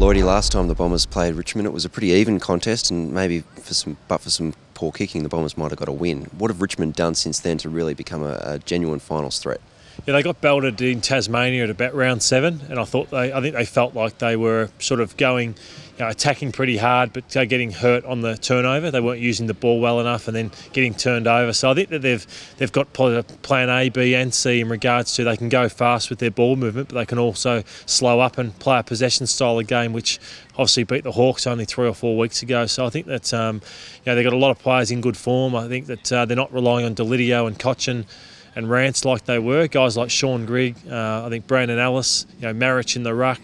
Lloydie, last time the Bombers played Richmond, it was a pretty even contest, and maybe for some poor kicking, the Bombers might have got a win. What have Richmond done since then to really become a genuine finals threat? Yeah, they got belted in Tasmania at about round 7, and I think they felt like they were sort of going, attacking pretty hard, but getting hurt on the turnover. They weren't using the ball well enough, and then getting turned over. So I think that they've got plan A, B, and C in regards to they can go fast with their ball movement, but they can also slow up and play a possession style of game, which obviously beat the Hawks only 3 or 4 weeks ago. So I think that they've got a lot of players in good form. I think that they're not relying on Delidio and Cochin and Rance like they were. Guys like Sean Grigg, I think Brandon Ellis, Marich in the ruck,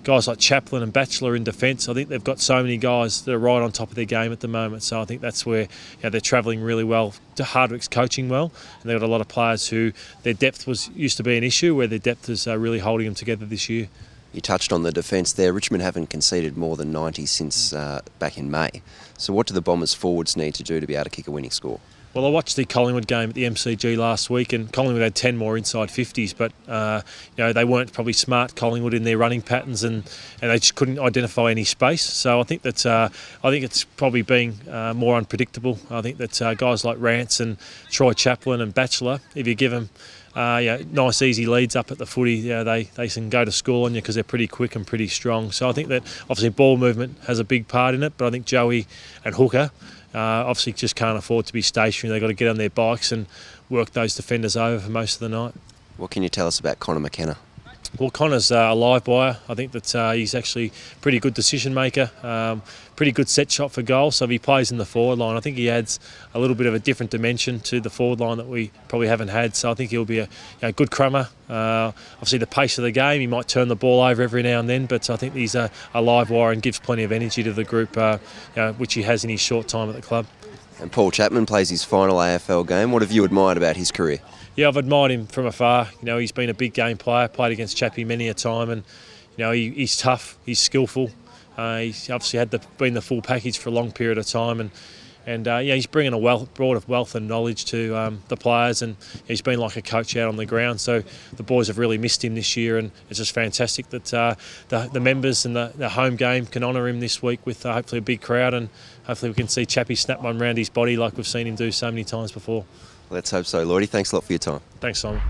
guys like Chaplin and Batchelor in defence. I think they've got so many guys that are right on top of their game at the moment. So I think that's where they're travelling really well. Hardwick's coaching well, and they've got a lot of players who their depth used to be an issue, where their depth is really holding them together this year. You touched on the defence there. Richmond haven't conceded more than 90 since back in May. So what do the Bombers forwards need to do to be able to kick a winning score? Well, I watched the Collingwood game at the MCG last week, and Collingwood had 10 more inside 50s, but they weren't probably smart, Collingwood, in their running patterns, and they just couldn't identify any space. So I think that it's probably being more unpredictable. I think that guys like Rance and Troy Chaplin and Batchelor, if you give them nice easy leads up at the footy, they can go to school on you because they're pretty quick and pretty strong. So I think that obviously ball movement has a big part in it, but I think Joey and Hooker obviously just can't afford to be stationary. They've got to get on their bikes and work those defenders over for most of the night. What can you tell us about Connor McKenna? Well, Connor's a live wire. I think that he's actually a pretty good decision maker, pretty good set shot for goal. So if he plays in the forward line, I think he adds a little bit of a different dimension to the forward line that we probably haven't had. So I think he'll be a good crummer. Obviously the pace of the game, he might turn the ball over every now and then, but I think he's a live wire and gives plenty of energy to the group, which he has in his short time at the club. And Paul Chapman plays his final AFL game. What have you admired about his career? Yeah, I've admired him from afar. He's been a big game player, played against Chappie many a time, and he's tough, he's skillful. He's obviously been the full package for a long period of time, and he's bringing a broad wealth and knowledge to the players, and he's been like a coach out on the ground. So the boys have really missed him this year, and it's just fantastic that the members and the home game can honour him this week with hopefully a big crowd, and hopefully we can see Chappie snap one round his body like we've seen him do so many times before. Let's hope so, Lloydie. Thanks a lot for your time. Thanks, Simon.